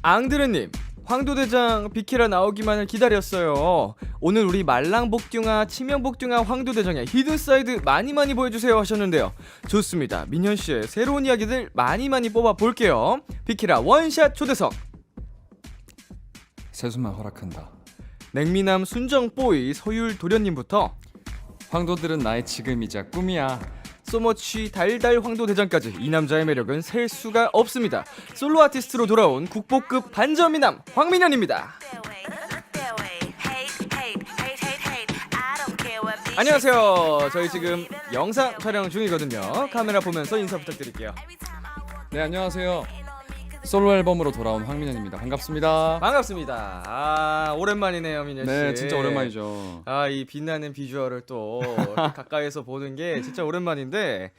앙드르님, 황도대장 비키라 나오기만을 기다렸어요. 오늘 우리 말랑복숭아, 치명복숭아 황도대장의 히든사이드 많이 보여주세요 하셨는데요. 좋습니다. 민현씨의 새로운 이야기들 많이 뽑아 볼게요. 비키라 원샷 초대석. 세수만 허락한다. 냉미남 순정뽀이 서율 도련님부터 황도들은 나의 지금이자 꿈이야. 소머치 달달 황도대장까지 이 남자의 매력은 셀 수가 없습니다. 솔로 아티스트로 돌아온 국보급 반전미남 황민현입니다. 안녕하세요. 저희 지금 영상 촬영 중이거든요. 카메라 보면서 인사 부탁드릴게요. 네, 안녕하세요. 솔로 앨범으로 돌아온 황민현입니다. 반갑습니다. 반갑습니다. 오랜만이네요, 민현 씨. 네, 진짜 오랜만이죠. 이 빛나는 비주얼을 또 가까이서 보는 게 진짜 오랜만인데,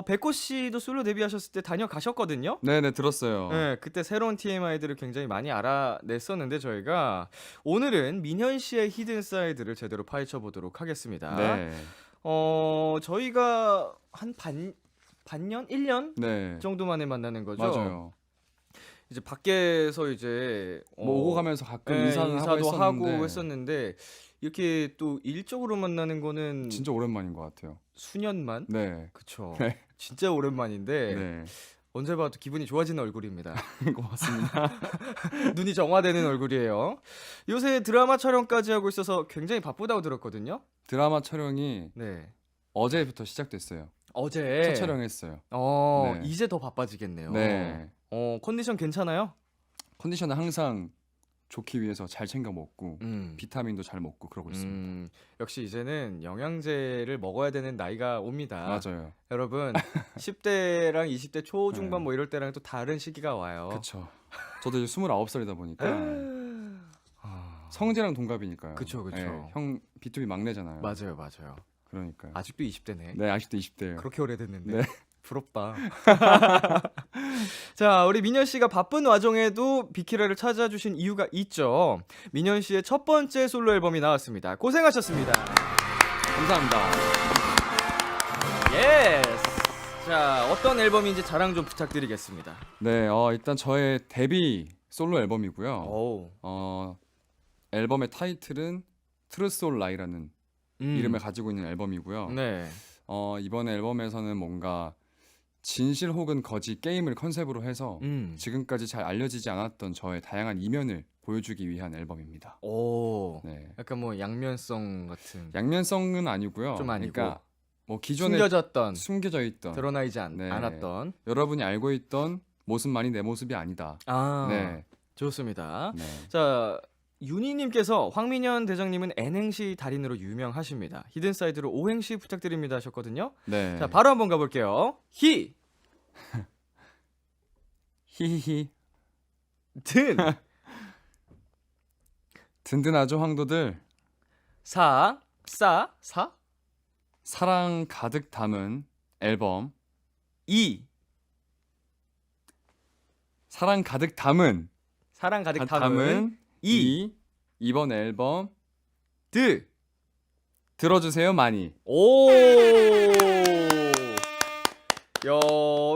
백호 씨도 솔로 데뷔하셨을 때 다녀가셨거든요. 네, 들었어요. 네, 그때 새로운 TMI들을 굉장히 많이 알아냈었는데 저희가 오늘은 민현 씨의 히든 사이드를 제대로 파헤쳐 보도록 하겠습니다. 네. 저희가 한 반년, 1년 네. 정도 만에 만나는 거죠. 맞아요. 이제 밖에서 이제 뭐 오고 가면서 가끔 네, 인사도 하고 했었는데 이렇게 또 일적으로 만나는 거는 진짜 오랜만인 것 같아요. 수년만. 네. 그쵸. 네. 진짜 오랜만인데 네. 언제 봐도 기분이 좋아지는 얼굴입니다. 고맙습니다. 눈이 정화되는 얼굴이에요. 요새 드라마 촬영까지 하고 있어서 굉장히 바쁘다고 들었거든요. 드라마 촬영이 네. 어제부터 시작됐어요. 어제 첫 촬영했어요. 네. 네. 이제 더 바빠지겠네요. 네. 컨디션 괜찮아요? 컨디션은 항상 좋기 위해서 잘 챙겨 먹고 음. 비타민도 잘 먹고 그러고 있습니다. 역시 이제는 영양제를 먹어야 되는 나이가 옵니다. 맞아요. 여러분 10대랑 20대 초중반 네. 뭐 이럴 때랑 또 다른 시기가 와요. 그쵸. 저도 이제 29살이다 보니까 성재랑 동갑이니까요. 그쵸. 네, 형 B2B 막내잖아요. 맞아요. 그러니까요. 아직도 20대네. 네, 아직도 20대예요. 그렇게 오래됐는데. 네. 부럽다. 자, 우리 민현 씨가 바쁜 와중에도 비키라를 찾아주신 이유가 있죠. 민현 씨의 첫 번째 솔로 앨범이 나왔습니다. 고생하셨습니다. 감사합니다. 예스. 자, 어떤 앨범인지 자랑 좀 부탁드리겠습니다. 네, 일단 저의 데뷔 솔로 앨범이고요. 오. 앨범의 타이틀은 Truth or Lie라는 이름을 가지고 있는 앨범이고요. 네. 이번 앨범에서는 뭔가 진실 혹은 거짓 게임을 컨셉으로 해서 지금까지 잘 알려지지 않았던 저의 다양한 이면을 보여주기 위한 앨범입니다. 오. 네. 약간 뭐 양면성 같은. 양면성은 아니고요. 좀 아니고. 그러니까 뭐 기존에 숨겨져 있던 드러나지 네. 않았던 여러분이 알고 있던 모습만이 내 모습이 아니다. 네. 좋습니다. 네. 자, 윤희님께서 황민현 대장님은 N행시 달인으로 유명하십니다. 히든사이드로 O행시 부탁드립니다 하셨거든요. 네. 자, 바로 한번 가볼게요. 히, 히히히. 든, 든든하죠 황도들. 사, 사랑 가득 담은 앨범. 이, 사랑 가득 담은 사랑 가득 담은 이번 앨범 드. 들어주세요 많이. 오. 야,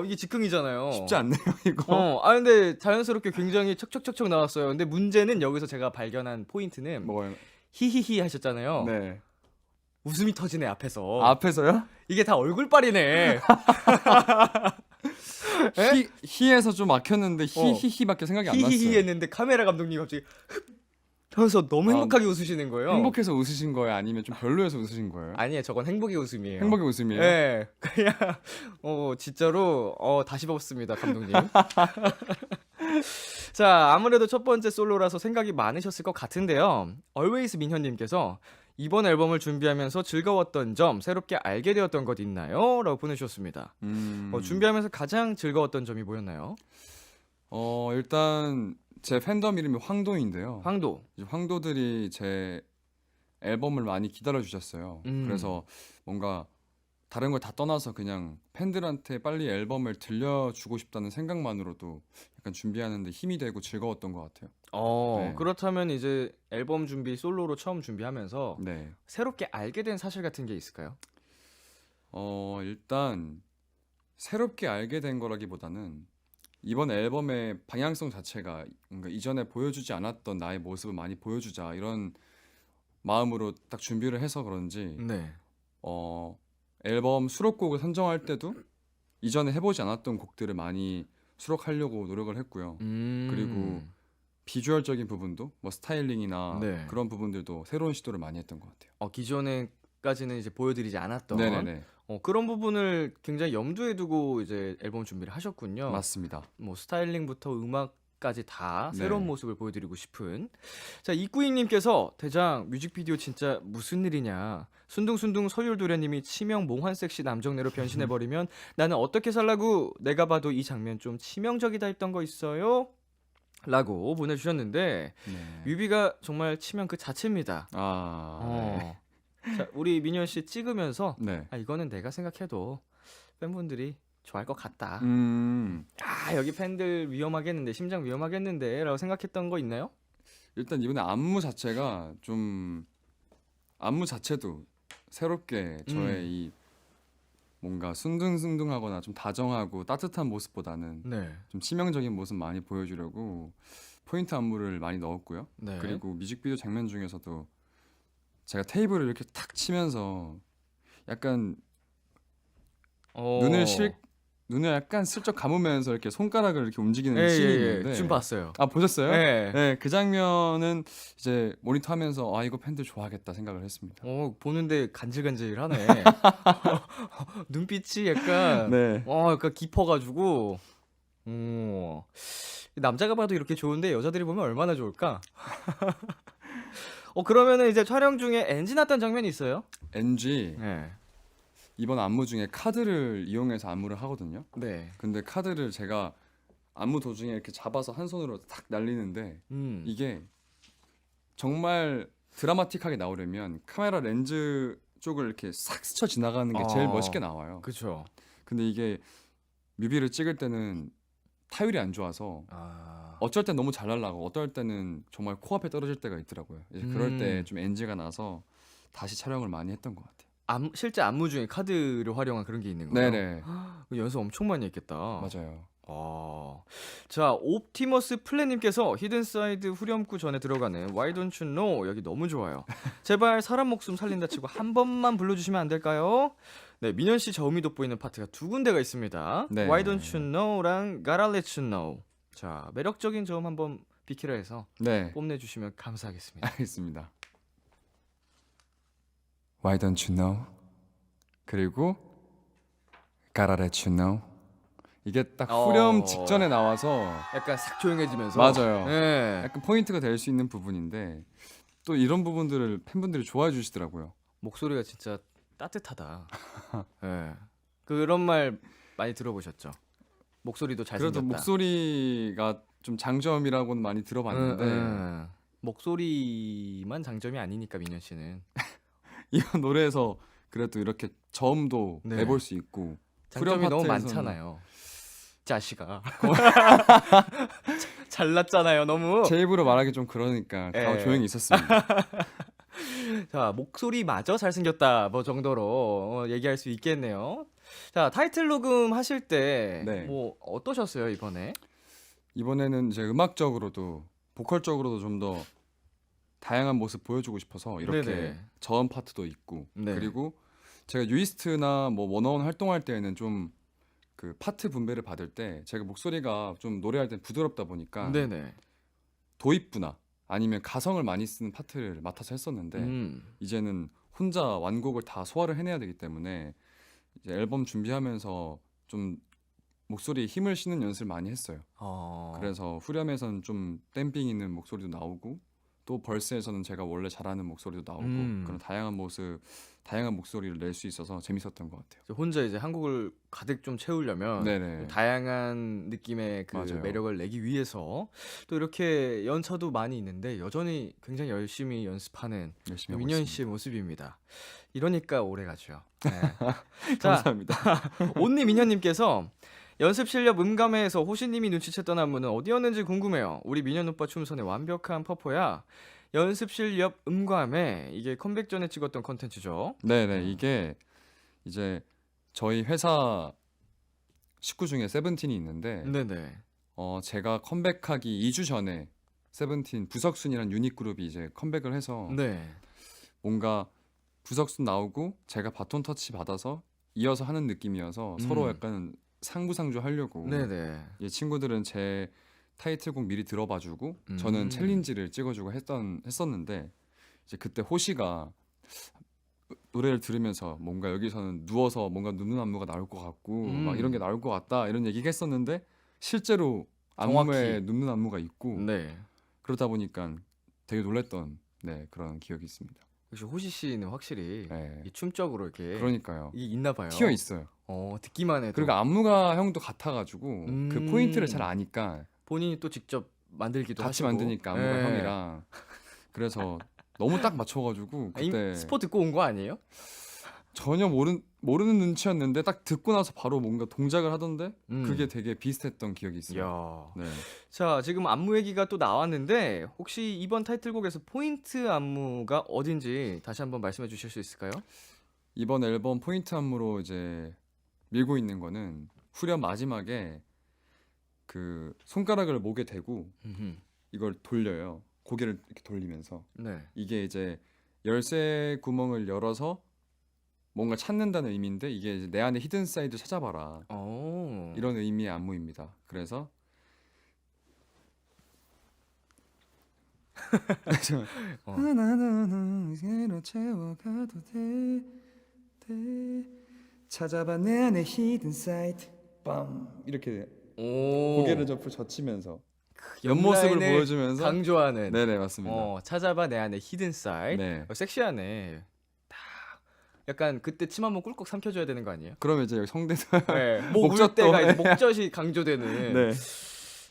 이게 즉흥이잖아요. 쉽지 않네요 이거. 근데 자연스럽게 굉장히 척척척척 나왔어요. 근데 문제는 여기서 제가 발견한 포인트는 뭐요? 히히히 하셨잖아요. 네. 웃음이 터지네 앞에서. 앞에서요? 이게 다 얼굴빨이네. 히에서 좀 막혔는데 히히히밖에 생각이 안 났어요. 히히히 했는데 카메라 감독님 갑자기 하면서 너무 행복하게 웃으시는 거예요. 행복해서 웃으신 거예요? 아니면 좀 별로여서 웃으신 거예요? 아니에요, 저건 행복의 웃음이에요. 행복의 웃음이에요? 네, 그냥 진짜로 다시 봤습니다, 감독님. 자, 아무래도 첫 번째 솔로라서 생각이 많으셨을 것 같은데요. Always 민현님께서 이번 앨범을 준비하면서 즐거웠던 점, 새롭게 알게 되었던 것 있나요? 라고 보내주셨습니다. 준비하면서 가장 즐거웠던 점이 뭐였나요? 일단 제 팬덤 이름이 황도인데요. 황도. 이제 황도들이 제 앨범을 많이 기다려 주셨어요. 그래서 뭔가 다른 걸 다 떠나서 그냥 팬들한테 빨리 앨범을 들려주고 싶다는 생각만으로도 약간 준비하는데 힘이 되고 즐거웠던 것 같아요. 네. 그렇다면 이제 앨범 준비 솔로로 처음 준비하면서 네. 새롭게 알게 된 사실 같은 게 있을까요? 일단 새롭게 알게 된 거라기보다는 이번 앨범의 방향성 자체가 뭔가 이전에 보여주지 않았던 나의 모습을 많이 보여주자 이런 마음으로 딱 준비를 해서 그런지 네. 앨범 수록곡을 선정할 때도 이전에 해보지 않았던 곡들을 많이 수록하려고 노력을 했고요. 그리고 비주얼적인 부분도 뭐 스타일링이나 네. 그런 부분들도 새로운 시도를 많이 했던 것 같아요. 기존에까지는 이제 보여드리지 않았던 네네네. 그런 부분을 굉장히 염두에 두고 이제 앨범 준비를 하셨군요. 맞습니다. 뭐 스타일링부터 음악까지 다 네. 새로운 모습을 보여드리고 싶은. 자, 이꾸잉님께서 대장 뮤직비디오 진짜 무슨 일이냐. 순둥순둥 서율도련님이 치명 몽환섹시 남정네로 변신해버리면 나는 어떻게 살라고. 내가 봐도 이 장면 좀 치명적이다 했던 거 있어요? 라고 보내주셨는데 네. 뮤비가 정말 치명 그 자체입니다. 아, 자, 우리 민현 씨 찍으면서 네. 이거는 내가 생각해도 팬분들이 좋아할 것 같다. 여기 팬들 위험하겠는데, 심장 위험하겠는데 라고 생각했던 거 있나요? 일단 이번에 안무 자체도 새롭게 저의 이 뭔가 순둥순둥하거나 좀 다정하고 따뜻한 모습보다는 네. 좀 치명적인 모습 많이 보여주려고 포인트 안무를 많이 넣었고요. 네. 그리고 뮤직비디오 장면 중에서도 제가 테이블을 이렇게 탁 치면서 약간 눈을 약간 슬쩍 감으면서 이렇게 손가락을 이렇게 움직이는 씬이 있는데 좀 봤어요. 아, 보셨어요? 네. 네, 그 장면은 이제 모니터하면서 이거 팬들 좋아하겠다 생각을 했습니다. 보는데 간질간질하네. 눈빛이 약간 네. 약간 깊어가지고 남자가 봐도 이렇게 좋은데 여자들이 보면 얼마나 좋을까? 그러면은 이제 촬영 중에 NG 났던 장면이 있어요? NG 네. 이번 안무 중에 카드를 이용해서 안무를 하거든요. 네. 근데 카드를 제가 안무 도중에 이렇게 잡아서 한 손으로 탁 날리는데 이게 정말 드라마틱하게 나오려면 카메라 렌즈 쪽을 이렇게 싹 스쳐 지나가는 게 제일 멋있게 나와요. 그렇죠. 근데 이게 뮤비를 찍을 때는 타율이 안 좋아서 어쩔 땐 너무 잘 날라가고 어떨 때는 정말 코앞에 떨어질 때가 있더라고요. 이제 그럴 때 좀 NG가 나서 다시 촬영을 많이 했던 것 같아요. 실제 안무 중에 카드를 활용한 그런 게 있는 거예요? 네네. 연습 엄청 많이 했겠다. 맞아요. 자, 옵티머스 플랜님께서 히든사이드 후렴구 전에 들어가는 Why Don't You Know 여기 너무 좋아요. 제발 사람 목숨 살린다 치고 한 번만 불러주시면 안 될까요? 네, 민현 씨 저음이 돋보이는 파트가 두 군데가 있습니다. 네. Why Don't You Know랑 Gotta Let You Know. 자, 매력적인 저음 한번 비키라에서 네. 뽐내주시면 감사하겠습니다. 알겠습니다. Why don't you know? 그리고 Gotta let you know. 이게 딱 후렴 직전에 나와서 약간 싹 조용해지면서. 맞아요. 네. 약간 포인트가 될 수 있는 부분인데 또 이런 부분들을 팬분들이 좋아해 주시더라고요. 목소리가 진짜 따뜻하다. 네. 그런 말 많이 들어보셨죠? 목소리도 잘생겼다. 그래도 목소리가 좀 장점이라고는 많이 들어봤는데 목소리만 장점이 아니니까 민현 씨는 이번 노래에서 그래도 이렇게 저음도 네. 내볼 수 있고 장점이 너무 파트에서는 많잖아요. 자식아. 잘났잖아요, 너무. 제 입으로 말하기 좀 그러니까 다 예. 조용히 있었습니다. 자, 목소리마저 잘생겼다 뭐 정도로 얘기할 수 있겠네요. 자, 타이틀 녹음 하실 때 네. 뭐 어떠셨어요, 이번에? 이번에는 이제 음악적으로도 보컬적으로도 좀 더 다양한 모습 보여주고 싶어서 이렇게 네네. 저음 파트도 있고 네. 그리고 제가 유이스트나 뭐 워너원 활동할 때에는 좀 그 파트 분배를 받을 때 제가 목소리가 좀 노래할 때 부드럽다 보니까 네네. 도입부나 아니면 가성을 많이 쓰는 파트를 맡아서 했었는데 이제는 혼자 완곡을 다 소화를 해내야 되기 때문에 이제 앨범 준비하면서 좀 목소리에 힘을 싣는 연습을 많이 했어요. 그래서 후렴에서는 좀 댐핑 있는 목소리도 나오고 또 벌스에서는 제가 원래 잘하는 목소리도 나오고 그런 다양한 목소리를 낼 수 있어서 재밌었던 것 같아요. 혼자 이제 한국을 가득 좀 채우려면 네네. 다양한 느낌의 그 맞아요. 매력을 내기 위해서 또 이렇게 연차도 많이 있는데 여전히 굉장히 열심히 연습하는 열심히 하고 민현 있습니다. 씨의 모습입니다. 이러니까 오래 가죠. 네. 자, 감사합니다. 온니 민현님께서 연습 실력 음감회에서 호시님이 눈치챘던 안무는 어디였는지 궁금해요. 우리 민현 오빠 춤선의 완벽한 퍼포야. 연습 실력 음감회 이게 컴백 전에 찍었던 컨텐츠죠. 네네, 이게 이제 저희 회사 식구 중에 세븐틴이 있는데 네네. 제가 컴백하기 2주 전에 세븐틴 부석순이라는 유닛 그룹이 이제 컴백을 해서 네. 뭔가 부석순 나오고 제가 바톤 터치 받아서 이어서 하는 느낌이어서 서로 약간 상부상조 하려고 네네. 이 친구들은 제 타이틀곡 미리 들어봐주고 음. 저는 챌린지를 찍어주고 했었는데 이제 그때 호시가 노래를 들으면서 뭔가 여기서는 누워서 뭔가 눕는 안무가 나올 것 같고 막 이런 게 나올 것 같다 이런 얘기가 했었는데 실제로 안무에 정확히. 눕는 안무가 있고 네. 그러다 보니까 되게 놀랬던 그런 기억이 있습니다. 역시 호시 씨는 확실히 네. 이 춤적으로 이렇게 그러니까요. 이게 있나 봐요. 튀어 있어요. 듣기만 해도. 그리고 안무가 형도 같아가지고 그 포인트를 잘 아니까 본인이 또 직접 만들기도 같이 하시고. 만드니까 안무가 네. 형이랑 그래서 너무 딱 맞춰가지고 그때 스포 듣고 온 거 아니에요? 전혀 모르는 눈치였는데 딱 듣고 나서 바로 뭔가 동작을 하던데 그게 되게 비슷했던 기억이 있어요. 이야. 네. 자, 지금 안무 얘기가 또 나왔는데 혹시 이번 타이틀곡에서 포인트 안무가 어딘지 다시 한번 말씀해 주실 수 있을까요? 이번 앨범 포인트 안무로 이제 밀고 있는 거는 후렴 마지막에 그 손가락을 목에 대고 이걸 돌려요. 고개를 이렇게 돌리면서 네. 이게 이제 열쇠 구멍을 열어서 뭔가 찾는다는 의미인데 이게 이제 내 안에 히든 사이드 찾아봐라 오. 이런 의미의 안무입니다. 그래서 하나는 새로 채워가도 돼 찾아봐 내 안에 히든 사이드 빰 이렇게 오. 고개를 옆으로 젖히면서 옆모습을 옆라인을 보여주면서 강조하는. 네네 맞습니다. 찾아봐 내 안에 히든 사이드. 네. 섹시하네. 딱 약간 그때 침 한번 꿀꺽 삼켜줘야 되는 거 아니에요? 그러면 이제 여기 성대도 네. 목 울 목젖도. 때가 이제 목젖이 강조되는. 네.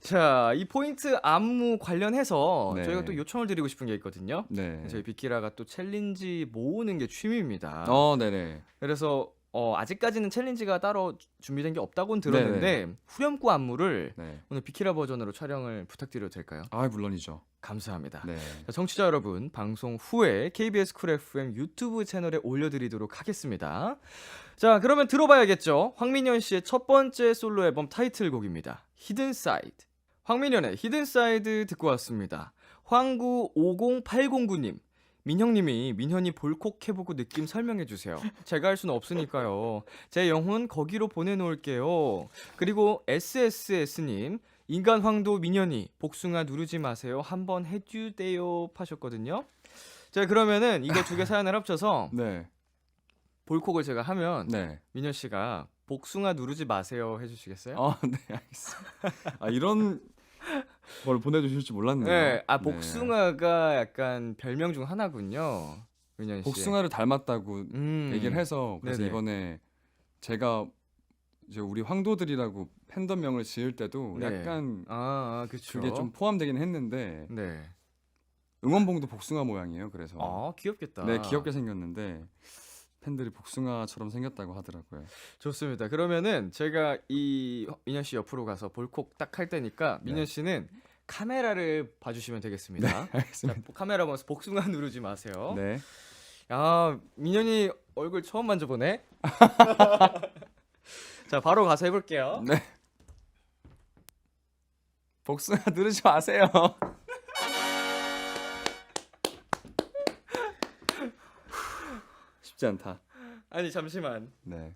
자, 이 포인트 안무 관련해서 네. 저희가 또 요청을 드리고 싶은 게 있거든요. 네. 저희 비키라가 또 챌린지 모으는 게 취미입니다. 네네. 그래서 아직까지는 챌린지가 따로 준비된 게 없다고는 들었는데 후렴구 안무를 네. 오늘 비키라 버전으로 촬영을 부탁드려도 될까요? 물론이죠. 감사합니다. 네. 자, 청취자 여러분, 방송 후에 KBS 쿨 FM 유튜브 채널에 올려드리도록 하겠습니다. 자, 그러면 들어봐야겠죠. 황민현 씨의 첫 번째 솔로 앨범 타이틀곡입니다. 히든 사이드. 황민현의 히든 사이드 듣고 왔습니다. 황구 50809님. 민형님이 민현이 볼콕해보고 느낌 설명해주세요. 제가 할 수는 없으니까요. 제 영혼 거기로 보내놓을게요. 그리고 SSS님. 인간 황도 민현이 복숭아 누르지 마세요. 한번 해주대요 하셨거든요. 자, 그러면은 이거 두 개 사연을 합쳐서 네. 볼콕을 제가 하면 네. 민현 씨가 복숭아 누르지 마세요 해주시겠어요? 네, 알겠습니다. 이런 걸 보내주실 줄 몰랐네요. 네, 복숭아가 약간 별명 중 하나군요. 민현 씨. 복숭아를 닮았다고 얘기를 해서 그래서 네네. 이번에 제가 이제 우리 황도들이라고 팬덤명을 지을 때도 네. 약간 그쵸. 그게 좀 포함되긴 했는데 네. 응원봉도 복숭아 모양이에요. 그래서 귀엽겠다. 네, 귀엽게 생겼는데 팬들이 복숭아처럼 생겼다고 하더라고요. 좋습니다. 그러면은 제가 이 민현 씨 옆으로 가서 볼콕 딱 할 때니까 민현 씨는 카메라를 봐주시면 되겠습니다. 알겠습니다. 자, 카메라 보면서 복숭아 누르지 마세요. 네. 야, 민현이 얼굴 처음 만져보네. 자, 바로 가서 해볼게요. 네. 복숭아 누르지 마세요. 쉽지 않다. 아니 잠시만. 네.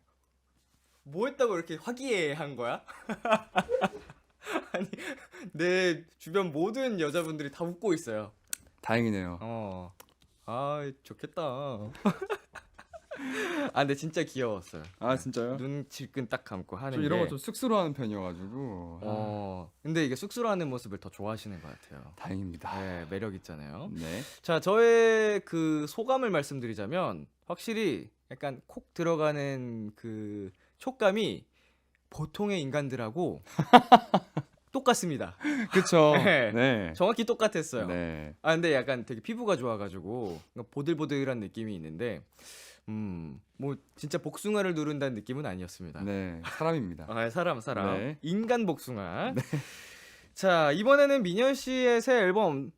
뭐 했다고 이렇게 화기애애한 거야? 아니 내 주변 모든 여자분들이 다 웃고 있어요. 다행이네요. 좋겠다. 근데 진짜 귀여웠어요. 진짜요? 눈 질끈 딱 감고 하는 좀 게. 이런 거 좀 쑥스러워하는 편이어가지고. 근데 이게 쑥스러워하는 모습을 더 좋아하시는 것 같아요. 다행입니다. 네, 매력 있잖아요. 네. 자, 저의 그 소감을 말씀드리자면 확실히 약간 콕 들어가는 그 촉감이 보통의 인간들하고 똑같습니다. 그쵸. 네. 네. 정확히 똑같았어요. 네. 근데 약간 되게 피부가 좋아가지고 보들보들한 느낌이 있는데 뭐 진짜 복숭아를 누른다는 느낌은 아니었습니다. 네. 사람입니다. 사람. 네. 인간 복숭아. 자, 이번에는 민현 씨의 새 앨범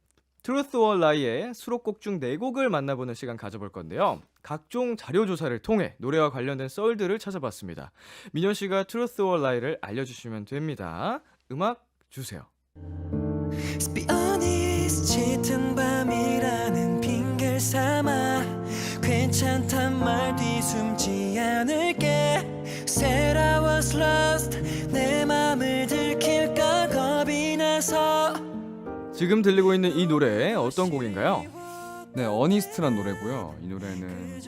Truth or Lie의 수록곡 중 4곡을 만나보는 시간 가져볼 건데요. 각종 자료 조사를 통해 노래와 관련된 썰들을 찾아봤습니다. 민현 씨가 Truth or Lie를 알려주시면 됩니다. 음악 주세요. Be honest, 짙은 밤이라는 핑계를 삼아 괜찮단 말 뒤숨지 않을게. Said I was lost, 내 맘을 들킬까 겁이 나서. 지금 들리고 있는 이 노래 어떤 곡인가요? 네, 어니스트란 노래고요. 이 노래는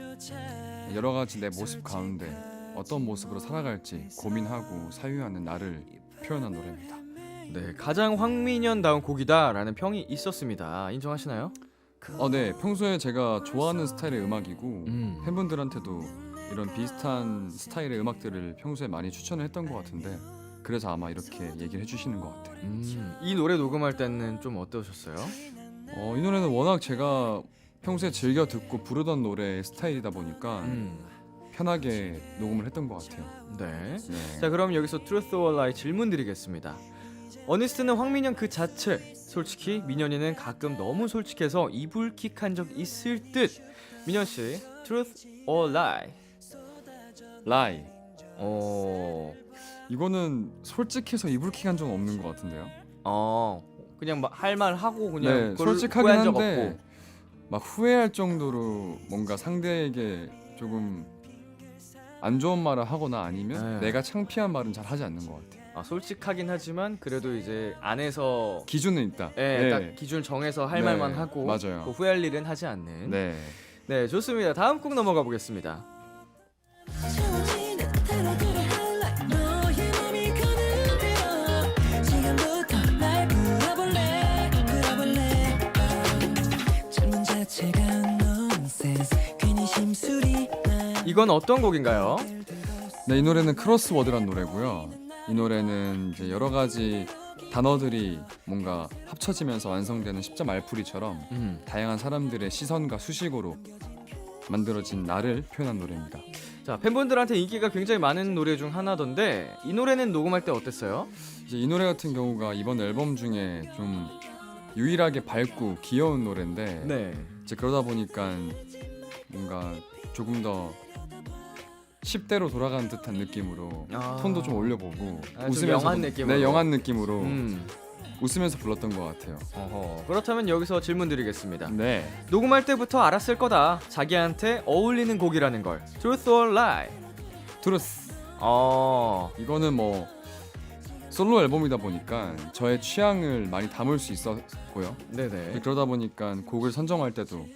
여러 가지 내 모습 가운데 어떤 모습으로 살아갈지 고민하고 사유하는 나를 표현한 노래입니다. 네, 가장 황민현다운 곡이다라는 평이 있었습니다. 인정하시나요? 네, 평소에 제가 좋아하는 스타일의 음악이고 팬분들한테도 이런 비슷한 스타일의 음악들을 평소에 많이 추천을 했던 것 같은데 그래서 아마 이렇게 얘기를 해주시는 것 같아요. 이 노래 녹음할 때는 좀 어떠셨어요? 이 노래는 워낙 제가 평소에 즐겨 듣고 부르던 노래 스타일이다 보니까 편하게 녹음을 했던 것 같아요. 네. 네. 자, 그럼 여기서 Truth or Lie 질문 드리겠습니다. 어니스트는 황민현 그 자체. 솔직히 민현이는 가끔 너무 솔직해서 이불킥한 적 있을 듯. 민현 씨, Truth or Lie? 라이. 이거는 솔직해서 이불킥한 적은 없는 것 같은데요. 그냥 막 할 말 하고 그냥 네, 그걸 솔직하긴 후회한 적 한데 없고. 막 후회할 정도로 뭔가 상대에게 조금 안 좋은 말을 하거나 아니면 네. 내가 창피한 말은 잘 하지 않는 것 같아요. 솔직하긴 하지만 그래도 이제 안에서 기준은 있다. 딱 기준 정해서 할 네, 말만 하고 맞아요. 그 후회할 일은 하지 않는. 네. 네, 좋습니다. 다음 곡 넘어가 보겠습니다. 채워지는 타락을 highlight. 너의 몸이 가는 대로 지금부터 날 불어볼래. 질문 자체가 nonsense. 괜히 심술이 나. 이건 어떤 곡인가요? 네, 이 노래는 크로스워드란 노래고요. 이 노래는 이제 여러 가지 단어들이 뭔가 합쳐지면서 완성되는 10점 알풀이처럼 다양한 사람들의 시선과 수식어로 만들어진 나를 표현한 노래입니다. 자, 팬분들한테 인기가 굉장히 많은 노래 중 하나던데 이 노래는 녹음할 때 어땠어요? 이제 이 노래 같은 경우가 이번 앨범 중에 좀 유일하게 밝고 귀여운 노래인데 네. 이제 그러다 보니까 뭔가 조금 더 10대로 돌아가는 듯한 느낌으로 톤도 좀 올려보고 좀 영한 느낌으로. 네, 영한 느낌으로 음. 웃으면서 불렀던 것 같아요. 그렇다면 여기서 질문 드리겠습니다. 네, 녹음할 때부터 알았을 거다. 자기한테 어울리는 곡이라는 걸. Truth or Lie? 트루스. 이거는 뭐 솔로 앨범이다 보니까 저의 취향을 많이 담을 수 있었고요. 네네. 그러다 보니까 곡을 선정할 때도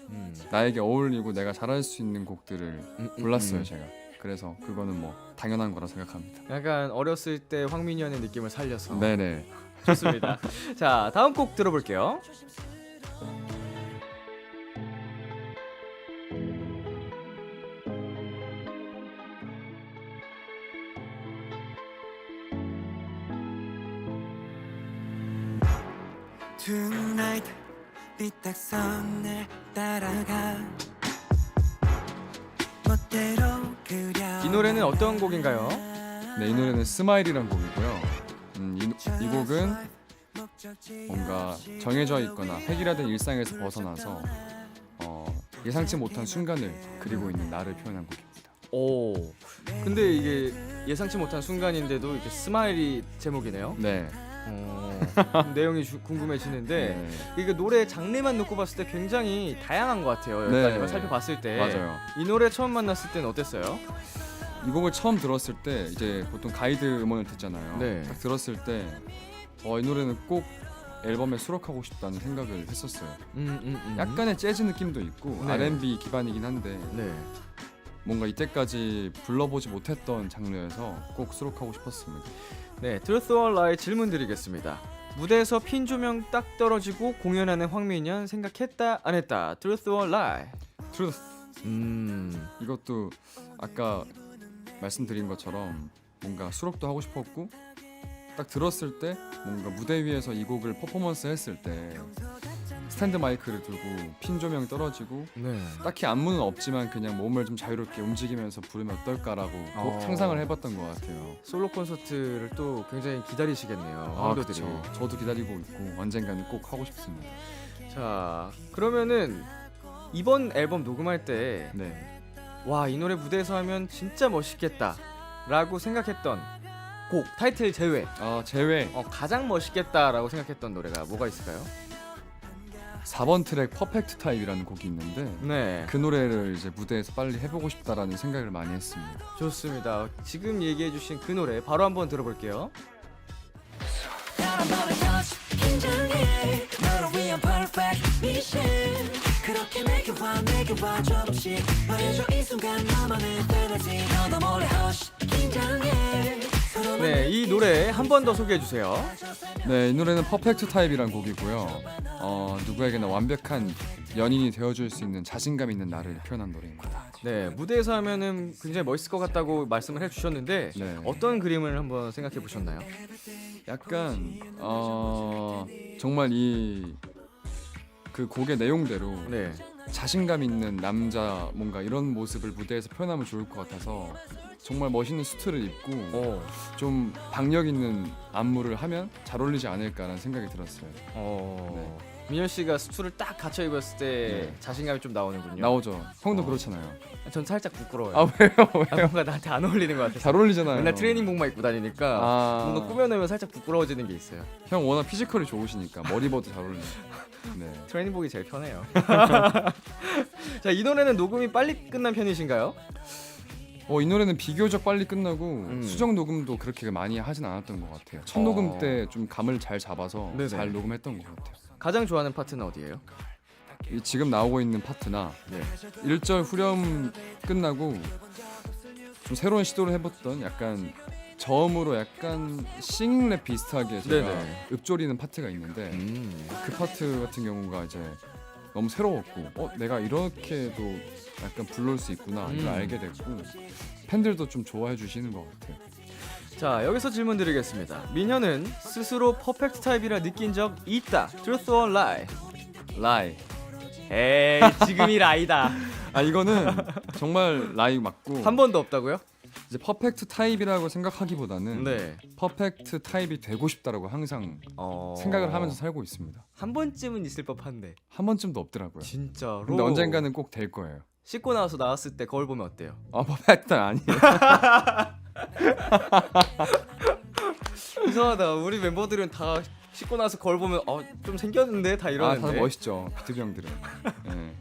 나에게 어울리고 내가 잘할 수 있는 곡들을 골랐어요, 제가. 그래서 그거는 뭐 당연한 거라 생각합니다. 약간 어렸을 때 황민현의 느낌을 살려서. 네네. 좋습니다. 자, 다음 곡 들어볼게요. Tonight 삐딱선 날 따라가 멋대로 그려. 이 노래는 어떤 곡인가요? 네, 이 노래는 스마일이란 곡이고요. 이 곡은 뭔가 정해져 있거나 획일화된 일상에서 벗어나서 예상치 못한 순간을 그리고 있는 나를 표현한 곡입니다. 근데 이게 예상치 못한 순간인데도 이렇게 스마일이 제목이네요. 네. 내용이 궁금해지는데 네. 이게 노래 장르만 놓고 봤을 때 굉장히 다양한 것 같아요. 여기까지만 네. 살펴봤을 때. 맞아요. 이 노래 처음 만났을 때는 어땠어요? 이 곡을 처음 들었을 때 이제 보통 가이드 음원을 듣잖아요. 네. 딱 들었을 때 이 노래는 꼭 앨범에 수록하고 싶다는 생각을 했었어요. 약간의 재즈 느낌도 있고 네. R&B 기반이긴 한데 네. 뭔가 이때까지 불러보지 못했던 장르여서 꼭 수록하고 싶었습니다. 네, Truth or Lie 질문 드리겠습니다. 무대에서 핀 조명 딱 떨어지고 공연하는 황민현 생각했다 안 했다. Truth or Lie? 트루스. 이것도 아까 말씀드린 것처럼 뭔가 수록도 하고 싶었고 딱 들었을 때 뭔가 무대 위에서 이 곡을 퍼포먼스 했을 때 스탠드 마이크를 들고 핀 조명이 떨어지고 네. 딱히 안무는 없지만 그냥 몸을 좀 자유롭게 움직이면서 부르면 어떨까라고 상상을 해봤던 것 같아요. 솔로 콘서트를 또 굉장히 기다리시겠네요. 황도들이. 그쵸. 저도 기다리고 있고 언젠가는 꼭 하고 싶습니다. 자, 그러면은 이번 앨범 녹음할 때 네. 와, 이 노래 무대에서 하면 진짜 멋있겠다 라고 생각했던 곡 타이틀 제외 제외 가장 멋있겠다라고 생각했던 노래가 뭐가 있을까요? 4번 트랙 퍼펙트 타입이라는 곡이 있는데 네, 그 노래를 이제 무대에서 빨리 해보고 싶다라는 생각을 많이 했습니다. 좋습니다. 지금 얘기해주신 그 노래 바로 한번 들어볼게요. 나란 너를 touch 긴장해 너를 위한 perfect mission 그렇게 내게 와 조금씩 말해줘 이 순간 너만의 fantasy 너도 몰래 hush 긴장해 서로 네, 이 노래 한 번 더 소개해주세요. 네, 이 노래는 퍼펙트 타입이란 곡이고요. 누구에게나 완벽한 연인이 되어줄 수 있는 자신감 있는 나를 표현한 노래입니다. 네, 무대에서 하면은 굉장히 멋있을 것 같다고 말씀을 해주셨는데 네. 어떤 그림을 한번 생각해 보셨나요? 약간 정말 이 그 곡의 내용대로 네, 자신감 있는 남자 뭔가 이런 모습을 무대에서 표현하면 좋을 것 같아서 정말 멋있는 수트를 입고 좀 박력 있는 안무를 하면 잘 어울리지 않을까라는 생각이 들었어요. 민현 씨가 수트를 딱 갖춰 입었을 때 네. 자신감이 좀 나오는군요. 나오죠. 형도 그렇잖아요. 전 살짝 부끄러워요. 아 왜요? 뭔가 나한테 안 어울리는 것 같아서. 잘 어울리잖아요. 맨날 트레이닝복만 입고 다니니까 뭔가 아, 꾸며내면 살짝 부끄러워지는 게 있어요. 형 워낙 피지컬이 좋으시니까 머리 입어도 잘 어울리네. 네. 트레이닝복이 제일 편해요. 자, 이 노래는 녹음이 빨리 끝난 편이신가요? 이 노래는 비교적 빨리 끝나고 음. 수정 녹음도 그렇게 많이 하진 않았던 것 같아요. 첫 녹음 때 좀 감을 잘 잡아서 네네. 잘 녹음했던 것 같아요. 가장 좋아하는 파트는 어디예요? 이 지금 나오고 있는 파트나 네. 1절 후렴 끝나고 좀 새로운 시도를 해봤던 약간 저음으로 약간 싱잉랩 비슷하게 제가 네네. 읊조리는 파트가 있는데 그 파트 같은 경우가 이제 너무 새로웠고 내가 이렇게도 약간 불러올 수 있구나 이걸 알게 됐고 팬들도 좀 좋아해 주시는 것 같아요. 자, 여기서 질문 드리겠습니다. 민현은 스스로 퍼펙트 타입이라 느낀 적 있다. Truth or lie? 라이. 에이, 지금이 라이다. 이거는 정말 라이 맞고 한 번도 없다고요? 이제 퍼펙트 타입이라고 생각하기보다는 네. 퍼펙트 타입이 되고 싶다라고 항상 생각을 하면서 살고 있습니다. 한 번쯤은 있을 법한데 한 번쯤도 없더라고요. 진짜로. 근데 언젠가는 꼭 될 거예요. 씻고 나와서 나왔을 때 거울 보면 어때요? 퍼펙트 아니에요. 이상하다. 우리 멤버들은 다 씻고 나서 거울 보면 좀 생겼는데 다 이러는데. 다들 멋있죠. 비투비 형들은. 네.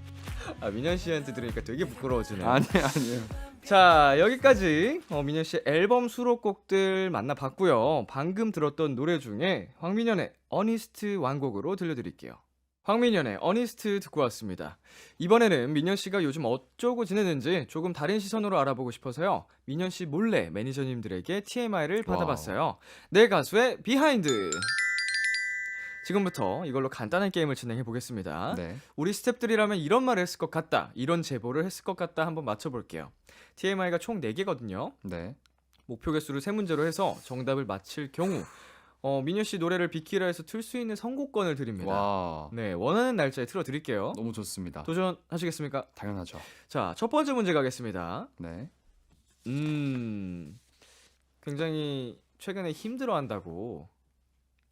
민현 씨한테 들으니까 되게 부끄러워지네. 아니에요. 자, 여기까지 민현 씨의 앨범 수록곡들 만나봤고요. 방금 들었던 노래 중에 황민현의 어니스트 완곡으로 들려드릴게요. 황민현의 어니스트 듣고 왔습니다. 이번에는 민현 씨가 요즘 어쩌고 지내는지 조금 다른 시선으로 알아보고 싶어서요. 민현 씨 몰래 매니저님들에게 TMI를 받아봤어요. 내 가수의 비하인드. 지금부터 이걸로 간단한 게임을 진행해 보겠습니다. 네. 우리 스태프들이라면 이런 말을 했을 것 같다, 이런 제보를 했을 것 같다 한번 맞춰볼게요. TMI가 총 4개거든요. 네. 목표 개수를 3문제로 해서 정답을 맞힐 경우 민현 씨 노래를 비키라에서 틀 수 있는 선곡권을 드립니다. 와. 네, 원하는 날짜에 틀어드릴게요. 너무 좋습니다. 도전하시겠습니까? 당연하죠. 자, 첫 번째 문제 가겠습니다. 네. 굉장히 최근에 힘들어한다고.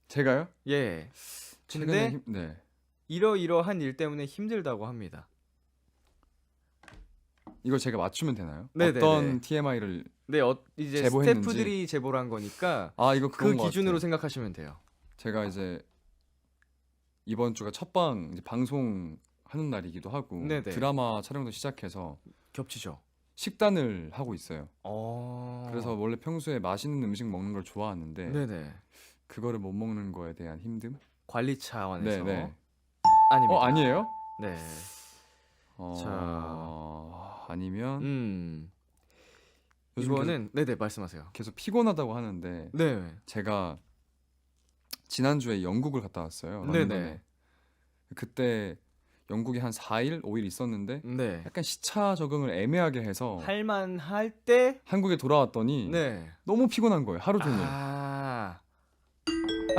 제가요? 예. 최근에 근데 네. 이러이러한 일 때문에 힘들다고 합니다. 이거 제가 맞추면 되나요? 네네네. 어떤 TMI를 네, 이제 제보했는지. 스태프들이 제보를 한 거니까 이거 그 그건 것 기준으로 같아요. 생각하시면 돼요. 제가 이제 이번 주가 첫방 방송 하는 날이기도 하고 네네. 드라마 촬영도 시작해서 겹치죠. 식단을 하고 있어요. 어. 그래서 원래 평소에 맛있는 음식 먹는 걸 좋아하는데 네네. 그거를 못 먹는 거에 대한 힘듦? 관리 차원에서 네네. 아닙니다. 아니에요? 네. 아니면 요즘 이거는 네네 말씀하세요. 계속 피곤하다고 하는데 네. 제가 지난주에 영국을 갔다 왔어요. 네네. 런던에. 그때 영국에 한 4일, 5일 있었는데 네. 약간 시차 적응을 애매하게 해서 할만할 때 한국에 돌아왔더니 네. 너무 피곤한 거예요. 하루 종일. 맞아요?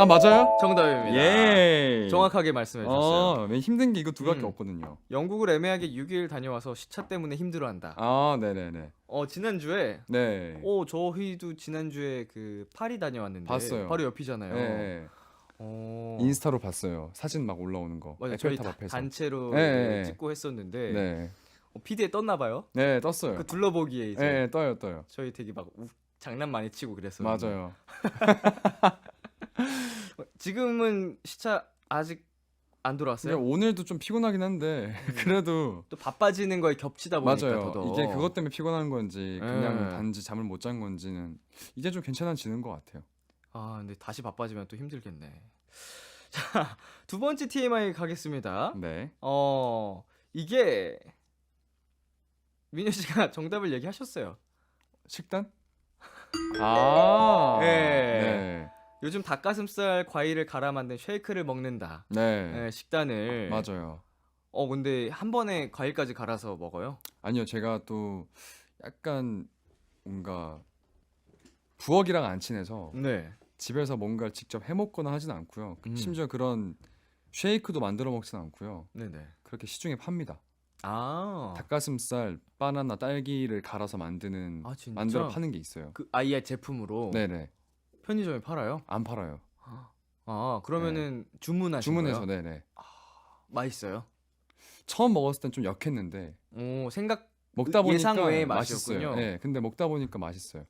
맞아요? 정답입니다. 예. 정확하게 말씀해 주셨어요. 힘든 게 이거 두 개밖에 음. 없거든요. 영국을 애매하게 6일 다녀와서 시차 때문에 힘들어한다. 네네네. 지난주에 네. 저희도 지난주에 그 파리 다녀왔는데 봤어요. 바로 옆이잖아요. 네. 어. 인스타로 봤어요. 사진 막 올라오는 거. 맞아요. 저희 에펠탑 앞에서. 단체로 네. 찍고 했었는데 네. PD에 떴나 봐요. 네, 떴어요. 그 둘러보기에 이제 네, 떠요. 저희 되게 막 장난 많이 치고 그랬어요. 맞아요. 지금은 시차 아직 안 근데 돌아왔어요? 오늘도 좀 피곤하긴 한데 그래도 또 바빠지는 거에 겹치다 보니까 맞아요. 더더. 이게 그것 때문에 피곤한 건지 그냥 예. 단지 잠을 못 잔 건지는 이제 좀 괜찮아지는 것 같아요. 아, 근데 다시 바빠지면 또 힘들겠네. 자, 두 번째 TMI 가겠습니다. 네. 이게 민효 씨가 정답을 얘기하셨어요. 식단? 아. 예. 네. 요즘 닭가슴살 과일을 갈아 만든 쉐이크를 먹는다. 네. 예, 식단을. 맞아요. 근데 한 번에 과일까지 갈아서 먹어요? 아니요, 제가 또 약간 뭔가 부엌이랑 안 친해서 네. 집에서 뭔가를 직접 해 먹거나 하진 않고요. 음. 심지어 그런 쉐이크도 만들어 먹진 않고요. 네네. 그렇게 시중에 팝니다. 아, 닭가슴살, 바나나, 딸기를 갈아서 만드는 아 진짜? 만들어 파는 게 있어요. 그 아예 제품으로 네네. 편의점에 팔아요? 안 팔아요. 아, 그러면은 주문하신 주문해서 거예요? 네네. 맛있어요? 처음 먹었을 땐 좀 역했는데 생각 먹다 보니까 예상 외의 맛있어요. 맛이었군요. 네, 근데 먹다 보니까 맛있어요.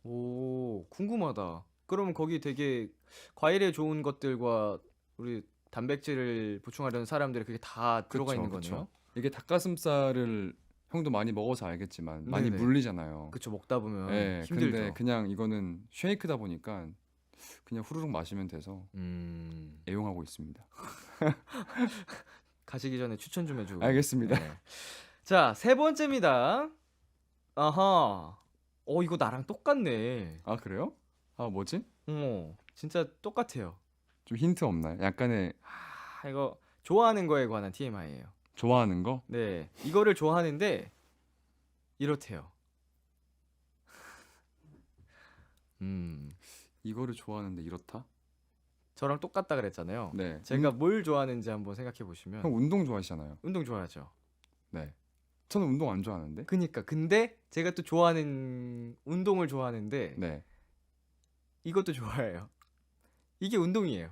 궁금하다. 그러면 거기 되게 과일에 좋은 것들과 우리 단백질을 보충하려는 사람들이 그게 다 들어가 그쵸, 있는 그쵸. 거네요? 이게 닭가슴살을 형도 많이 먹어서 알겠지만 많이 네네. 물리잖아요. 그쵸, 먹다 보면 네, 근데 힘들죠. 그냥 이거는 쉐이크다 보니까 그냥 후루룩 마시면 돼서 애용하고 있습니다. 가시기 전에 추천 좀 해주고. 알겠습니다. 네. 자, 세 번째입니다. 아하. 이거 나랑 똑같네. 아, 그래요? 아, 뭐지? 진짜 똑같아요. 좀 힌트 없나요? 약간의 이거 좋아하는 거에 관한 TMI예요. 좋아하는 거? 네, 이거를 좋아하는데 이렇대요. 이거를 좋아하는데 이렇다? 저랑 똑같다 그랬잖아요. 네. 제가 뭘 좋아하는지 한번 생각해 보시면 형 운동 좋아하시잖아요. 운동 좋아하죠. 네. 저는 운동 안 좋아하는데. 근데 제가 또 좋아하는 운동을 좋아하는데 네. 이것도 좋아해요. 이게 운동이에요.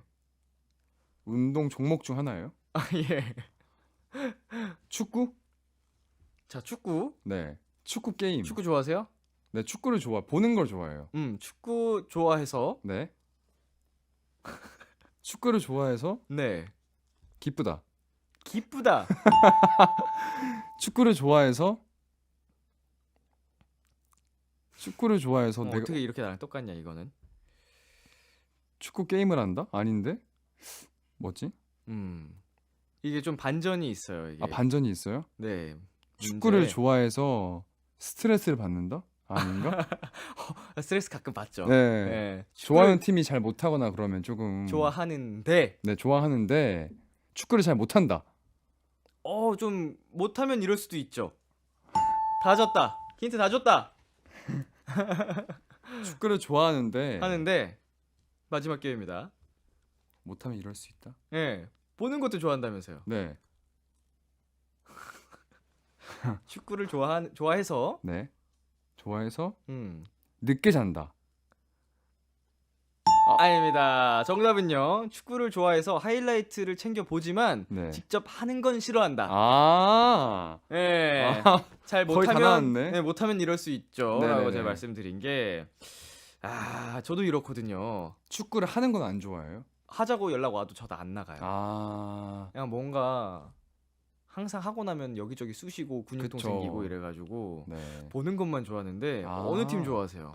운동 종목 중 하나예요? 아, 예. 축구? 자, 축구. 네. 축구 게임. 축구 좋아하세요? 네, 축구를 보는 걸 좋아해요. 축구 좋아해서 네. 축구를 좋아해서 네. 기쁘다. 기쁘다. 축구를 좋아해서 내가 어떻게 이렇게 나랑 똑같냐 이거는. 축구 게임을 한다? 아닌데? 뭐지? 이게 좀 반전이 있어요, 이게. 아, 반전이 있어요? 네. 축구를 문제. 좋아해서 스트레스를 받는다? 아닌가? 스트레스 가끔 받죠. 네. 네. 좋아하는 팀이 잘 못하거나 그러면 조금 좋아하는데 네, 좋아하는데 축구를 잘 못한다. 좀 못하면 이럴 수도 있죠. 다 줬다. 힌트 다 줬다. 축구를 좋아하는데 하는데 마지막 기회입니다. 못하면 이럴 수 있다. 예. 보는 것도 좋아한다면서요. 네. 축구를 좋아해서 네. 좋아해서 음. 늦게 잔다. 아닙니다. 정답은요. 축구를 좋아해서 하이라이트를 챙겨 보지만 네. 직접 하는 건 싫어한다. 아. 예. 잘 거의 다 못하면 나왔네. 못하면 이럴 수 있죠. 네네네. 라고 제가 말씀드린 게 저도 이렇거든요. 축구를 하는 건 안 좋아해요? 하자고 연락 와도 저도 안 나가요. 아. 그냥 뭔가 항상 하고 나면 여기저기 쑤시고 근육통 그쵸. 생기고 이래가지고 네. 보는 것만 좋아하는데 아. 어느 팀 좋아하세요?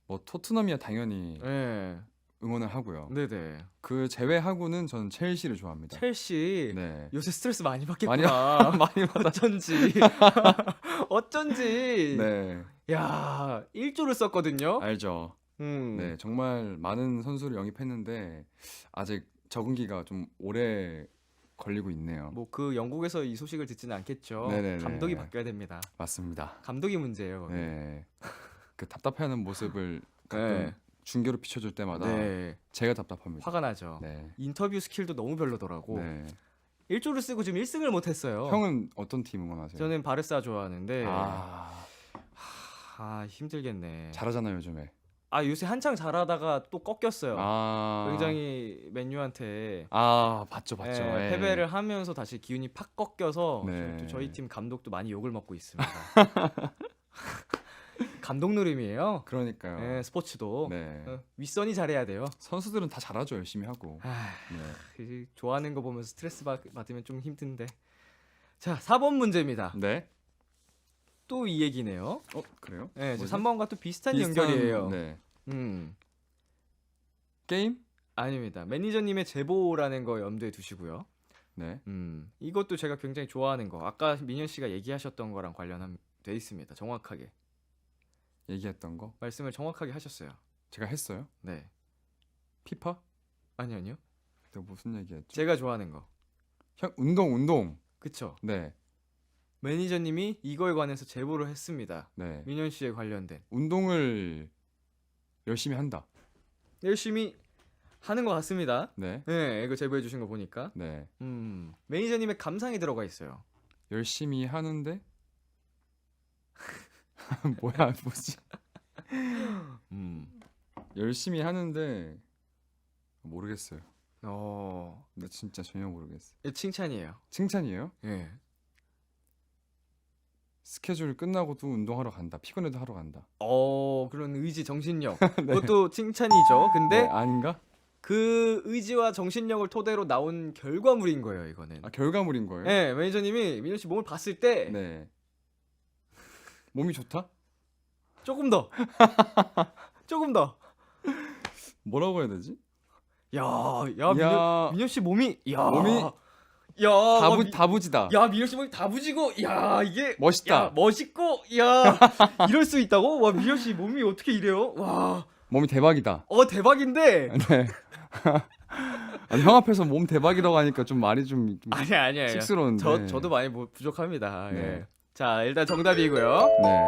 뭐 토트넘이야 당연히 네. 응원을 하고요. 네네. 그 제외하고는 저는 첼시를 좋아합니다. 첼시 네. 요새 스트레스 많이 많이 받겠구나. 많이 어쩐지. 어쩐지. 네. 야, 1조를 썼거든요. 알죠. 네, 정말 많은 선수를 영입했는데 아직 적응기가 좀 오래 걸리고 있네요. 뭐 그 영국에서 이 소식을 듣지는 않겠죠. 네네네. 감독이 바뀌어야 됩니다. 맞습니다. 감독이 문제예요. 거기. 네. 그 답답해하는 모습을 가끔 네. 중계로 비춰줄 때마다 네. 제가 답답합니다. 화가 나죠. 네. 인터뷰 스킬도 너무 별로더라고. 네. 1조를 쓰고 지금 1승을 못 했어요. 형은 어떤 팀 응원하세요? 저는 바르사 좋아하는데 아, 힘들겠네. 잘하잖아요, 요즘에. 요새 한창 잘하다가 또 꺾였어요. 아. 굉장히 맨유한테 봤죠. 예. 패배를 하면서 다시 기운이 팍 꺾여서 네. 또 저희 팀 감독도 많이 욕을 먹고 있습니다. 감독노림이에요. 그러니까요. 네, 스포츠도 네. 윗선이 잘해야 돼요. 선수들은 다 잘하죠. 열심히 하고. 아, 네. 좋아하는 거 보면서 스트레스 받으면 좀 힘든데. 자, 4번 문제입니다. 네. 또 이 얘기네요. 그래요? 네, 뭐지? 3번과 또 비슷한 비슷한- 연결이에요. 네. 음, 게임? 아닙니다. 매니저님의 제보라는 거 염두에 두시고요. 네. 이것도 제가 굉장히 좋아하는 거. 아까 민현 씨가 얘기하셨던 거랑 관련돼 있습니다. 정확하게 얘기했던 거 말씀을 정확하게 하셨어요. 제가 했어요. 네, 피파? 아니요. 내가 무슨 얘기했죠? 제가 좋아하는 거. 운동. 그쵸? 네. 매니저님이 이거에 관해서 제보를 했습니다. 네. 민현 씨에 관련된. 운동을 열심히 한다. 열심히 하는 것 같습니다. 네. 네, 이거 제보해 주신 거 보니까. 네. 매니저님의 감상이 들어가 있어요. 열심히 하는데 뭐야, 뭐지? 열심히 하는데 모르겠어요. 나 진짜 전혀 모르겠어. 칭찬이에요. 칭찬이에요? 예. 스케줄 끝나고도 운동하러 간다. 피곤해도 하러 간다. 그런 의지, 정신력. 그것도 칭찬이죠. 근데 네, 아닌가? 그 의지와 정신력을 토대로 나온 결과물인 거예요, 이거는. 아, 결과물인 거예요? 네, 매니저님이 민현 씨 몸을 봤을 때 네. 몸이 좋다? 조금 더, 조금 더. 뭐라고 해야 되지? 야, 야, 민현 씨 몸이, 몸이- 야, 와, 다부지다. 야, 민현 씨 몸이 다부지고, 야, 이게 멋있다. 야, 멋있고, 야, 이럴 수 있다고? 와, 민현 씨 몸이 어떻게 이래요? 와, 몸이 대박이다. 대박인데. 네. 아니, 형 앞에서 몸 대박이라고 하니까 좀 말이 좀 아니야. 쑥스러운데. 저도 많이 부족합니다. 네. 예. 자, 일단 정답이고요. 네.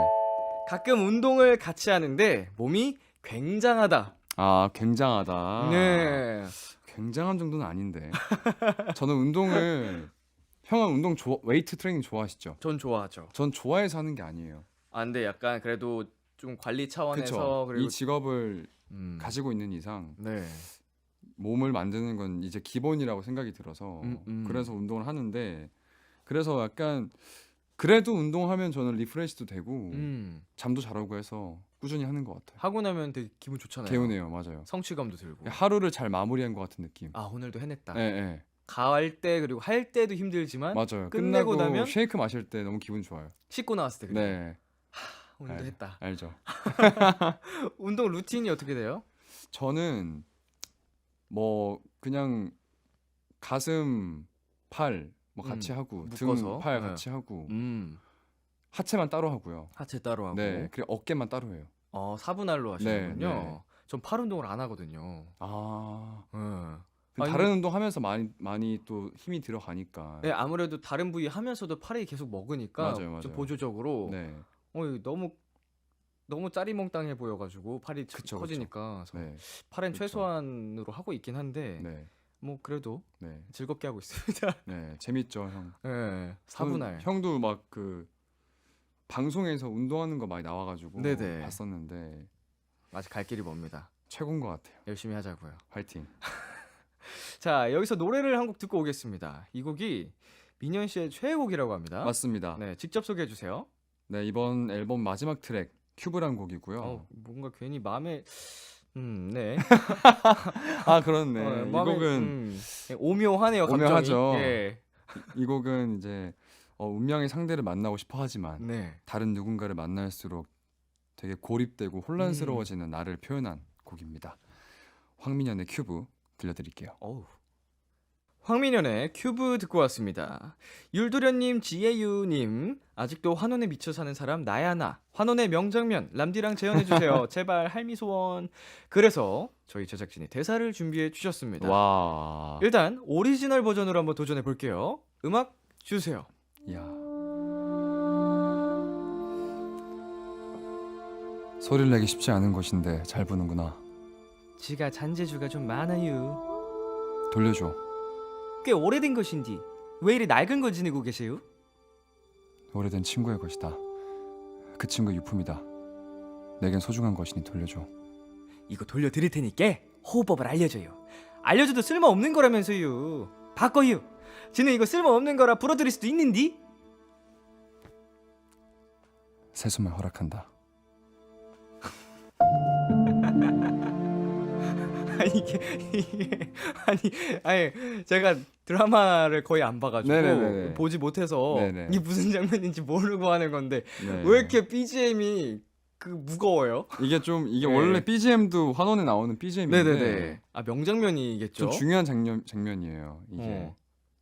가끔 운동을 같이 하는데 몸이 굉장하다. 아, 굉장하다. 네. 굉장한 정도는 아닌데. 저는 운동을 형은 웨이트 트레이닝 좋아하시죠? 전 좋아하죠. 전 좋아해서 하는 게 아니에요. 근데 약간 그래도 좀 관리 차원에서 그렇죠. 그리고 이 직업을 음, 가지고 있는 이상 네. 몸을 만드는 건 이제 기본이라고 생각이 들어서 그래서 운동을 하는데, 그래서 약간 그래도 운동하면 저는 리프레시도 되고 잠도 잘 오고 해서 꾸준히 하는 것 같아요. 하고 나면 되게 기분 좋잖아요. 개운해요. 맞아요. 성취감도 들고. 하루를 잘 마무리한 것 같은 느낌. 오늘도 해냈다. 네, 네. 갈 때 그리고 할 때도 힘들지만 맞아요. 끝내고 끝나고 나면 쉐이크 마실 때 너무 기분 좋아요. 씻고 나왔을 때 그리고 네, 오늘도 했다. 알죠. 운동 루틴이 어떻게 돼요? 저는 뭐 그냥 가슴, 팔 뭐 같이 하고 묶어서? 등, 팔 네. 같이 하고 하체만 따로 하고요. 하체 따로 하고. 네, 그리고 어깨만 따로 해요. 4분할로 하시는군요. 네, 네. 전 팔 운동을 안 하거든요. 아, 아니, 다른 운동 하면서 많이 또 힘이 들어가니까. 네, 아무래도 다른 부위 하면서도 팔이 계속 먹으니까 맞아요. 좀 보조적으로 네, 이거 너무 짜리몽땅해 보여가지고 팔이 그쵸, 커지니까 그래서 네, 팔은 그쵸. 최소한으로 하고 있긴 한데 네, 뭐 그래도 네, 즐겁게 하고 있습니다. 네, 재밌죠, 형. 네, 저는 4분할. 형도 막 그 방송에서 운동하는 거 많이 나와가지고 네네. 봤었는데 아직 갈 길이 멉니다. 최고인 것 같아요. 열심히 하자고요. 화이팅. 자, 여기서 노래를 한 곡 듣고 오겠습니다. 이 곡이 민현 씨의 최애곡이라고 합니다. 맞습니다. 네, 직접 소개해 주세요. 네, 이번 앨범 마지막 트랙 큐브란 곡이고요. 뭔가 괜히 마음에 네. 아, 그렇네. 이 마음에, 곡은 오묘하네요, 감정이. 오묘하죠. 예. 이 곡은 이제 운명의 상대를 만나고 싶어 하지만 네. 다른 누군가를 만날수록 되게 고립되고 혼란스러워지는 나를 표현한 곡입니다. 황민현의 큐브 들려드릴게요. 황민현의 큐브 듣고 왔습니다. 율도련님, 지혜유님, 아직도 환혼에 미쳐 사는 사람 나야 나. 환혼의 명장면 람디랑 재현해주세요. 제발 할미 소원. 그래서 저희 제작진이 대사를 준비해 주셨습니다. 와, 일단 오리지널 버전으로 한번 도전해 볼게요. 음악 주세요. 야, 소리를 내기 쉽지 않은 것인데 잘 부는구나. 지가 잔재주가 좀 많아요. 돌려줘. 꽤 오래된 것인지 왜 이리 낡은 거 지니고 계세요? 오래된 친구의 것이다. 그 친구 유품이다. 내겐 소중한 것이니 돌려줘. 이거 돌려드릴 테니까 호흡법을 알려줘요. 알려줘도 쓸모없는 거라면서요. 바꿔요. 지는 이거 쓸모없는 거라 불어드릴 수도 있는디? 세수만 허락한다. 아니 이게 아니 제가 드라마를 거의 안 봐가지고 네네네네. 보지 못해서 네네. 이게 무슨 장면인지 모르고 하는 건데 네. 왜 이렇게 BGM이 그 무거워요? 이게 네. 원래 BGM도 환원에 나오는 BGM인데 네네네. 아 명장면이겠죠. 좀 중요한 장면이에요. 이게.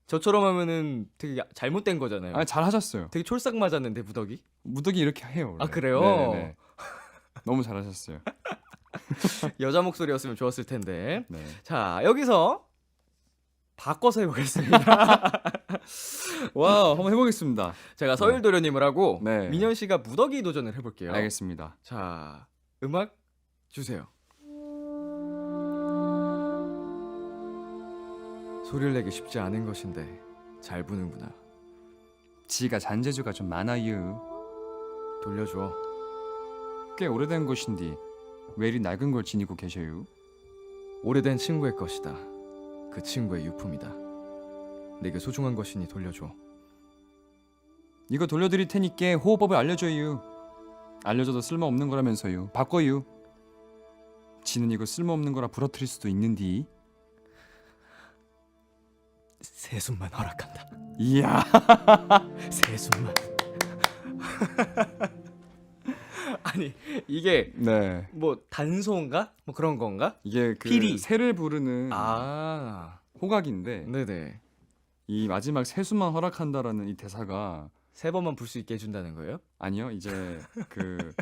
저처럼 하면은 되게 잘못된 거잖아요. 아, 잘 하셨어요. 되게 촐싹 맞았는데 무덕이. 무덕이 이렇게 해요. 원래. 아, 그래요? 네네네. 너무 잘하셨어요. 여자 목소리였으면 좋았을 텐데. 네. 자 여기서 바꿔서 해보겠습니다. 와, 한번 해보겠습니다. 제가 서율도련님을 하고 네. 민현 씨가 무덕이 도전을 해볼게요. 알겠습니다. 자 음악 주세요. 소리를 내기 쉽지 않은 것인데 잘 부는구나. 지가 잔재주가 좀 많아요. 돌려줘. 꽤 오래된 것인데 왜 이리 낡은 걸 지니고 계셔요? 오래된 친구의 것이다. 그 친구의 유품이다. 내게 소중한 것이니 돌려줘. 이거 돌려드릴 테니까 호흡법을 알려줘요. 알려줘도 쓸모없는 거라면서요. 바꿔요. 지는 이거 쓸모없는 거라 부러뜨릴 수도 있는디. 세숨만 허락한다. 이야. 세숨만. 아니 이게 네. 뭐 단소인가? 뭐 그런 건가? 이게 그 피리. 새를 부르는 아 호각인데 네네. 이 마지막 세수만 허락한다라는 이 대사가 세 번만 불 수 있게 해준다는 거예요? 아니요 이제 그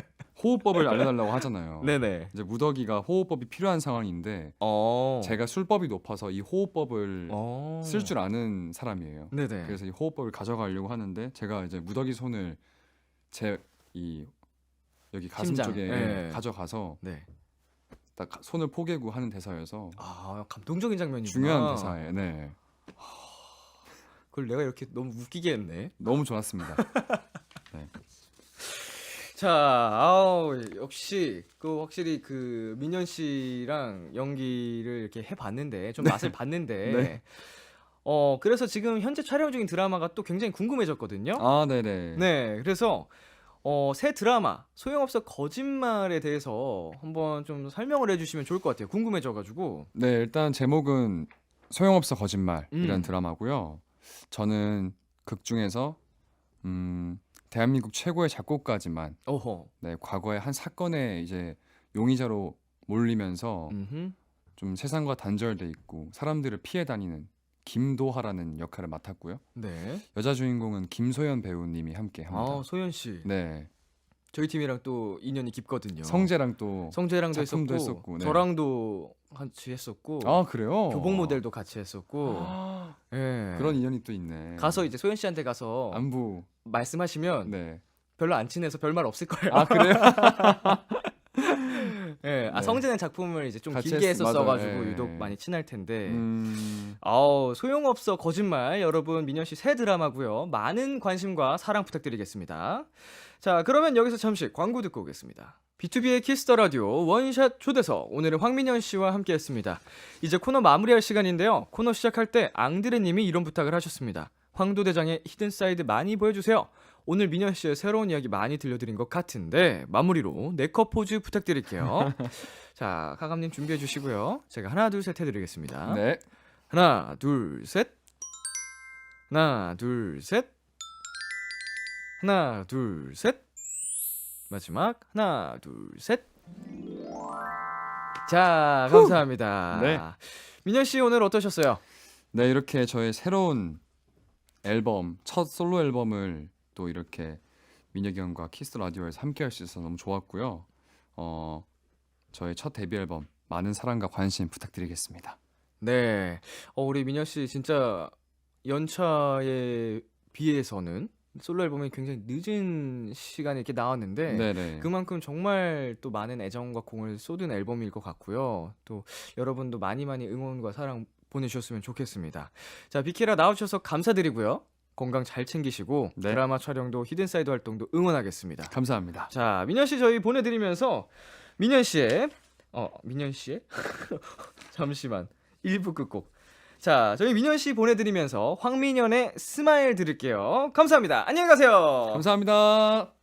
호흡법을 알려달라고 하잖아요. 네네. 이제 무덕이가 호흡법이 필요한 상황인데 제가 술법이 높아서 이 호흡법을 쓸 줄 아는 사람이에요. 네네. 그래서 이 호흡법을 가져가려고 하는데 제가 이제 무덕이 손을 제 이 여기 가슴 심장. 쪽에 네. 가져가서 네. 딱 손을 포개고 하는 대사여서 아 감동적인 장면이구나. 중요한 대사예요. 네. 그걸 내가 이렇게 너무 웃기게 했네. 너무 좋았습니다. 자, 아우 역시 그 확실히 그 민현 씨랑 연기를 이렇게 해봤는데 좀 맛을 봤는데. 네. 그래서 지금 현재 촬영 중인 드라마가 또 굉장히 궁금해졌거든요. 아, 네네. 네, 그래서 새 드라마 소용없어 거짓말에 대해서 한번 좀 설명을 해주시면 좋을 것 같아요. 궁금해져가지고. 네, 일단 제목은 소용없어 거짓말이라는 음. 드라마고요. 저는 극 중에서 대한민국 최고의 작곡가지만 어허. 네, 과거에 한 사건에 이제 용의자로 몰리면서 음흠. 좀 세상과 단절돼 있고 사람들을 피해 다니는 김도하라는 역할을 맡았고요. 네. 여자 주인공은 김소연 배우님이 함께 합니다. 아 소연 씨. 네, 저희 팀이랑 또 인연이 깊거든요. 성재랑 또 성재랑도 작품도 했었고, 했었고, 네. 저랑도 같이 했었고, 아, 그래요? 교복 모델도 같이 했었고, 예. 그런 인연이 또 있네. 가서 이제 소연 씨한테 가서 안부. 말씀하시면 네. 별로 안 친해서 별말 없을 거예요. 아, 그래요? 예. 아 네. 성재는 작품을 이제 좀 같이 길게 했었어가지고 맞아요. 예. 유독 많이 친할 텐데. 음... 아우 소용없어 거짓말 여러분 민현 씨 새 드라마고요. 많은 관심과 사랑 부탁드리겠습니다. 자 그러면 여기서 잠시 광고 듣고 오겠습니다. B2B의 키스터 라디오 원샷 초대석 오늘은 황민현 씨와 함께했습니다. 이제 코너 마무리할 시간인데요. 코너 시작할 때 앙드레님이 이런 부탁을 하셨습니다. 황도대장의 히든사이드 많이 보여주세요. 오늘 민현 씨의 새로운 이야기 많이 들려드린 것 같은데 마무리로 네컷 포즈 부탁드릴게요. 자 카감님 준비해 주시고요. 제가 하나 둘 셋 해드리겠습니다. 네. 하나 둘 셋. 하나 둘 셋. 하나 둘 셋. 마지막 하나 둘 셋. 자 감사합니다. 네. 민현 씨 오늘 어떠셨어요? 네, 이렇게 저의 새로운 앨범, 첫 솔로 앨범을 또 이렇게 민혁이 형과 키스 라디오에서 함께 할 수 있어서 너무 좋았고요. 저의 첫 데뷔 앨범 많은 사랑과 관심 부탁드리겠습니다. 네. 우리 민현 씨 진짜 연차에 비해서는 솔로 앨범이 굉장히 늦은 시간에 이렇게 나왔는데 네네. 그만큼 정말 또 많은 애정과 공을 쏟은 앨범일 것 같고요. 또 여러분도 많이 응원과 사랑 보내주셨으면 좋겠습니다. 자, 비키라 나와주셔서 감사드리고요. 건강 잘 챙기시고 네. 드라마 촬영도 히든사이드 활동도 응원하겠습니다. 감사합니다. 자, 민현 씨 저희 보내드리면서 민현 씨의 잠시만 1부 끝곡. 자, 저희 민현 씨 보내드리면서 황민현의 스마일 들을게요. 감사합니다. 안녕히 가세요. 감사합니다.